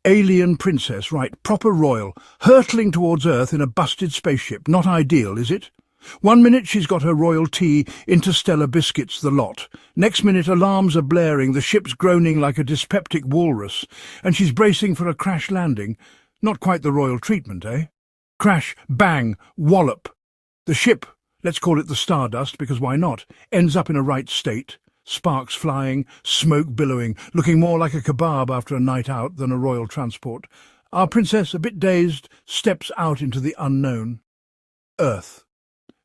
Alien princess, right, proper royal, hurtling towards Earth in a busted spaceship. Not ideal, is it? 1 minute she's got her royal tea, Interstellar biscuits the lot. Next minute alarms are blaring, the ship's groaning like a dyspeptic walrus, and she's bracing for a crash landing. Not quite the royal treatment, eh? Crash, bang, wallop. The ship, let's call it the Stardust, because why not, ends up in a right state. Sparks flying, smoke billowing, looking more like a kebab after a night out than a royal transport. Our princess, a bit dazed, steps out into the unknown. Earth.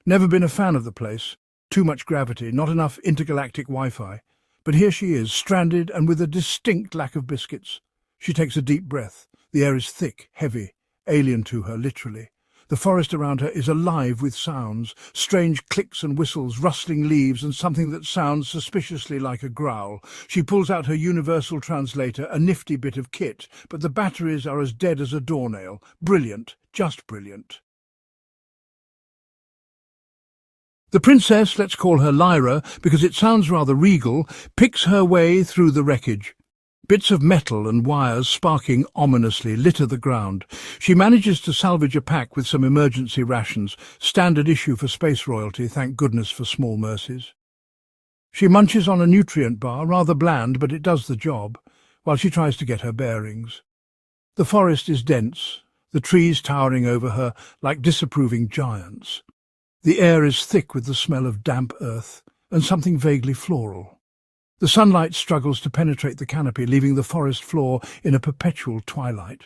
Never been a fan of the place. Too much gravity, not enough intergalactic Wi-Fi. But here she is, stranded and with a distinct lack of biscuits. She takes a deep breath. The air is thick, heavy, alien to her, literally. The forest around her is alive with sounds, strange clicks and whistles, rustling leaves, and something that sounds suspiciously like a growl. She pulls out her universal translator, a nifty bit of kit, but the batteries are as dead as a doornail. Brilliant, just brilliant. The princess, let's call her Lyra, because it sounds rather regal, picks her way through the wreckage. Bits of metal and wires sparking ominously litter the ground. She manages to salvage a pack with some emergency rations, standard issue for space royalty, thank goodness for small mercies. She munches on a nutrient bar, rather bland, but it does the job, while she tries to get her bearings. The forest is dense, the trees towering over her like disapproving giants. The air is thick with the smell of damp earth and something vaguely floral. The sunlight struggles to penetrate the canopy, leaving the forest floor in a perpetual twilight.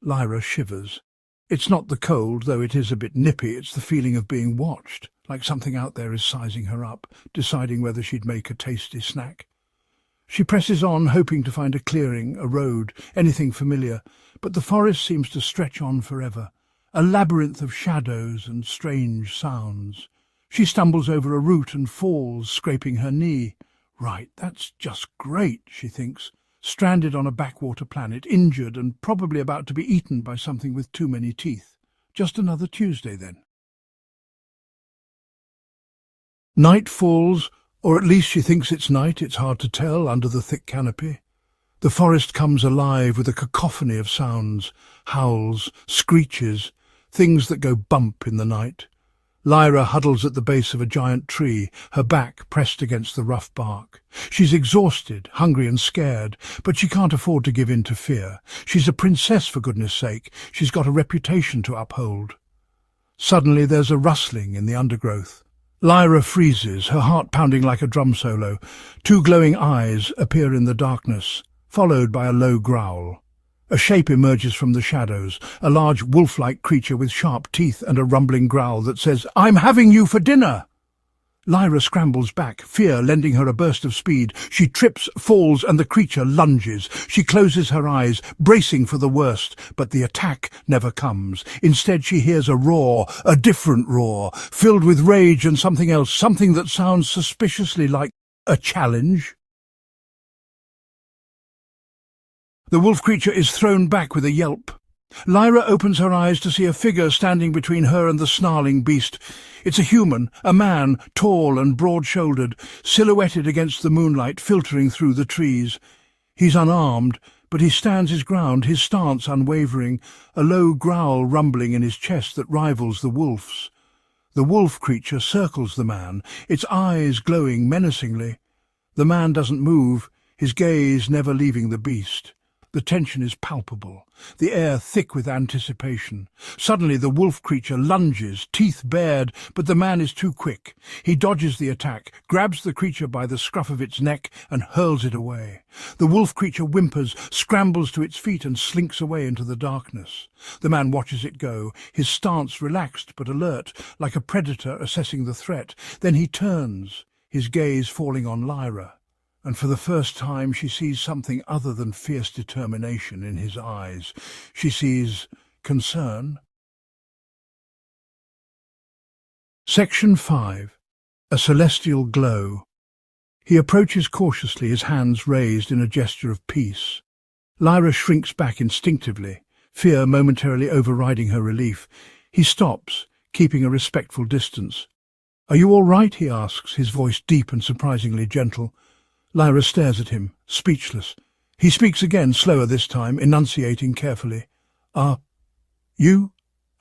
Lyra shivers. It's not the cold, though it is a bit nippy. It's the feeling of being watched, like something out there is sizing her up, deciding whether she'd make a tasty snack. She presses on, hoping to find a clearing, a road, anything familiar, but the forest seems to stretch on forever, a labyrinth of shadows and strange sounds. She stumbles over a root and falls, scraping her knee. Right, that's just great, she thinks, stranded on a backwater planet, injured and probably about to be eaten by something with too many teeth. Just another Tuesday, then. Night falls, or at least she thinks it's night, it's hard to tell, under the thick canopy. The forest comes alive with a cacophony of sounds, howls, screeches, things that go bump in the night. Lyra huddles at the base of a giant tree, her back pressed against the rough bark. She's exhausted, hungry and scared, but she can't afford to give in to fear. She's a princess, for goodness sake. She's got a reputation to uphold. Suddenly there's a rustling in the undergrowth. Lyra freezes, her heart pounding like a drum solo. Two glowing eyes appear in the darkness, followed by a low growl. A shape emerges from the shadows, a large wolf-like creature with sharp teeth and a rumbling growl that says, "I'm having you for dinner!" Lyra scrambles back, fear lending her a burst of speed. She trips, falls, and the creature lunges. She closes her eyes, bracing for the worst, but the attack never comes. Instead she hears a roar, a different roar, filled with rage and something else, something that sounds suspiciously like a challenge. The wolf creature is thrown back with a yelp. Lyra opens her eyes to see a figure standing between her and the snarling beast. It's a human, a man, tall and broad-shouldered, silhouetted against the moonlight filtering through the trees. He's unarmed, but he stands his ground, his stance unwavering, a low growl rumbling in his chest that rivals the wolf's. The wolf creature circles the man, its eyes glowing menacingly. The man doesn't move, his gaze never leaving the beast. The tension is palpable, the air thick with anticipation. Suddenly the wolf creature lunges, teeth bared, but the man is too quick. He dodges the attack, grabs the creature by the scruff of its neck and hurls it away. The wolf creature whimpers, scrambles to its feet and slinks away into the darkness. The man watches it go, his stance relaxed but alert, like a predator assessing the threat. Then he turns, his gaze falling on Lyra. And for the first time she sees something other than fierce determination in his eyes. She sees concern. Section 5. A celestial glow. He approaches cautiously, his hands raised in a gesture of peace. Lyra shrinks back instinctively, fear momentarily overriding her relief. He stops, keeping a respectful distance. "Are you all right?" he asks, his voice deep and surprisingly gentle. Lyra stares at him, speechless. He speaks again, slower this time, enunciating carefully. "Are you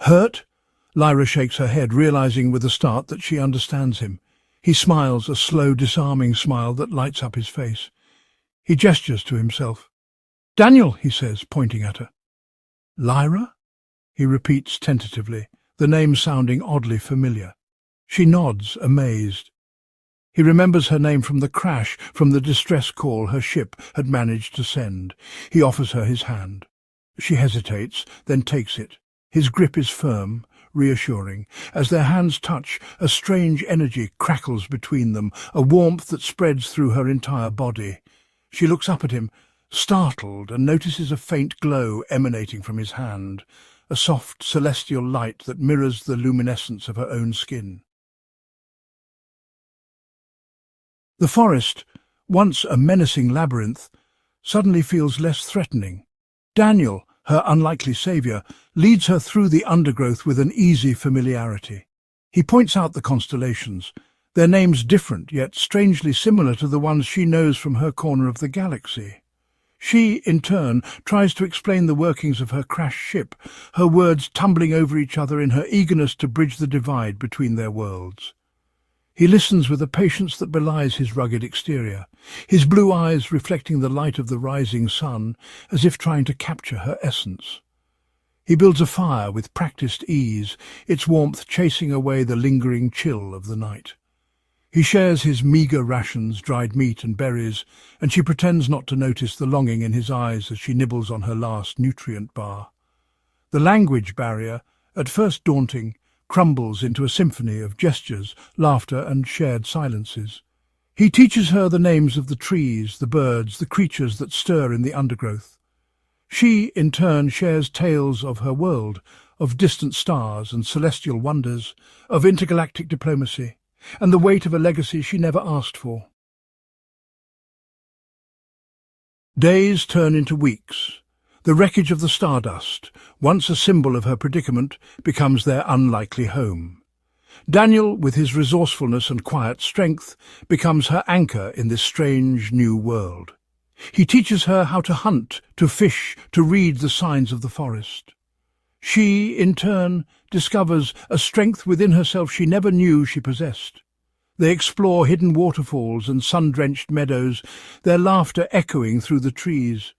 hurt?" Lyra shakes her head, realizing with a start that she understands him. He smiles, a slow, disarming smile that lights up his face. He gestures to himself. "Daniel," he says, pointing at her. "Lyra?" he repeats tentatively, the name sounding oddly familiar. She nods, amazed. He remembers her name from the crash, from the distress call her ship had managed to send. He offers her his hand. She hesitates, then takes it. His grip is firm, reassuring. As their hands touch, a strange energy crackles between them, a warmth that spreads through her entire body. She looks up at him, startled, and notices a faint glow emanating from his hand, a soft celestial light that mirrors the luminescence of her own skin. The forest, once a menacing labyrinth, suddenly feels less threatening. Daniel, her unlikely saviour, leads her through the undergrowth with an easy familiarity. He points out the constellations, their names different yet strangely similar to the ones she knows from her corner of the galaxy. She, in turn, tries to explain the workings of her crashed ship, her words tumbling over each other in her eagerness to bridge the divide between their worlds. He listens with a patience that belies his rugged exterior, his blue eyes reflecting the light of the rising sun, as if trying to capture her essence. He builds a fire with practiced ease, its warmth chasing away the lingering chill of the night. He shares his meagre rations, dried meat and berries, and she pretends not to notice the longing in his eyes as she nibbles on her last nutrient bar. The language barrier, at first daunting, crumbles into a symphony of gestures, laughter and shared silences. He teaches her the names of the trees, the birds, the creatures that stir in the undergrowth. She, in turn, shares tales of her world, of distant stars and celestial wonders, of intergalactic diplomacy, and the weight of a legacy she never asked for. Days turn into weeks. The wreckage of the Stardust, once a symbol of her predicament, becomes their unlikely home. Daniel, with his resourcefulness and quiet strength, becomes her anchor in this strange new world. He teaches her how to hunt, to fish, to read the signs of the forest. She, in turn, discovers a strength within herself she never knew she possessed. They explore hidden waterfalls and sun-drenched meadows, their laughter echoing through the trees.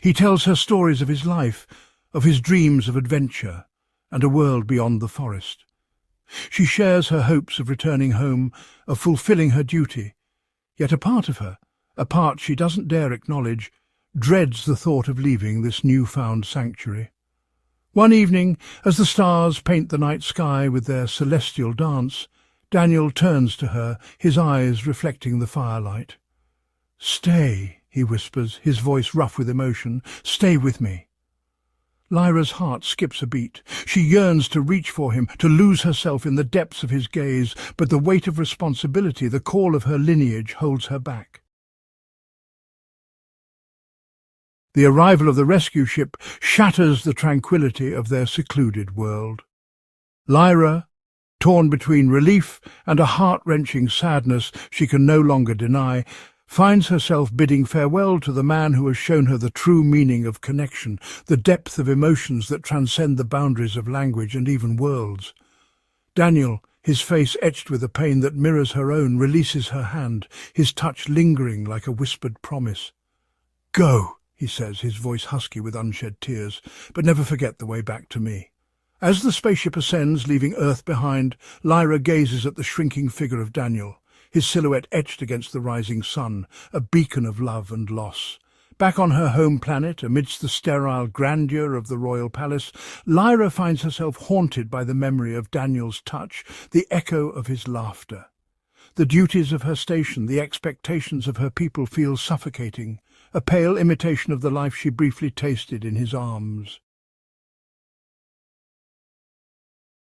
He tells her stories of his life, of his dreams of adventure, and a world beyond the forest. She shares her hopes of returning home, of fulfilling her duty. Yet a part of her, a part she doesn't dare acknowledge, dreads the thought of leaving this new-found sanctuary. One evening, as the stars paint the night sky with their celestial dance, Daniel turns to her, his eyes reflecting the firelight. "Stay," he whispers, his voice rough with emotion. "Stay with me." Lyra's heart skips a beat. She yearns to reach for him, to lose herself in the depths of his gaze, but the weight of responsibility, the call of her lineage, holds her back. The arrival of the rescue ship shatters the tranquility of their secluded world. Lyra, torn between relief and a heart-wrenching sadness she can no longer deny, finds herself bidding farewell to the man who has shown her the true meaning of connection, the depth of emotions that transcend the boundaries of language and even worlds. Daniel, his face etched with a pain that mirrors her own, releases her hand, his touch lingering like a whispered promise. "Go," he says, his voice husky with unshed tears, "but never forget the way back to me." As the spaceship ascends, leaving Earth behind, Lyra gazes at the shrinking figure of Daniel, his silhouette etched against the rising sun, a beacon of love and loss. Back on her home planet, amidst the sterile grandeur of the royal palace, Lyra finds herself haunted by the memory of Daniel's touch, the echo of his laughter. The duties of her station, the expectations of her people feel suffocating, a pale imitation of the life she briefly tasted in his arms.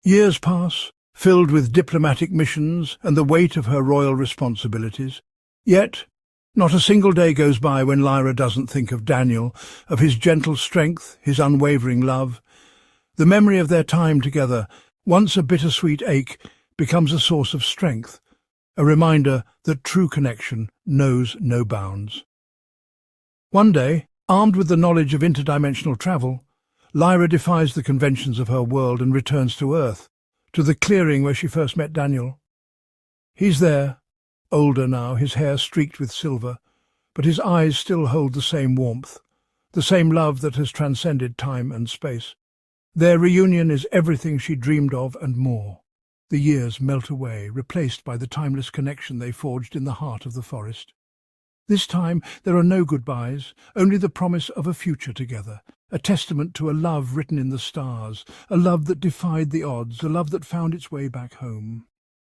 Years pass, filled with diplomatic missions and the weight of her royal responsibilities. Yet, not a single day goes by when Lyra doesn't think of Daniel, of his gentle strength, his unwavering love. The memory of their time together, once a bittersweet ache, becomes a source of strength, a reminder that true connection knows no bounds. One day, armed with the knowledge of interdimensional travel, Lyra defies the conventions of her world and returns to Earth, to the clearing where she first met Daniel. He's there, older now, his hair streaked with silver, but his eyes still hold the same warmth, the same love that has transcended time and space. Their reunion is everything she dreamed of and more. The years melt away, replaced by the timeless connection they forged in the heart of the forest. This time there are no goodbyes, only the promise of a future together, a testament to a love written in the stars, a love that defied the odds, a love that found its way back home.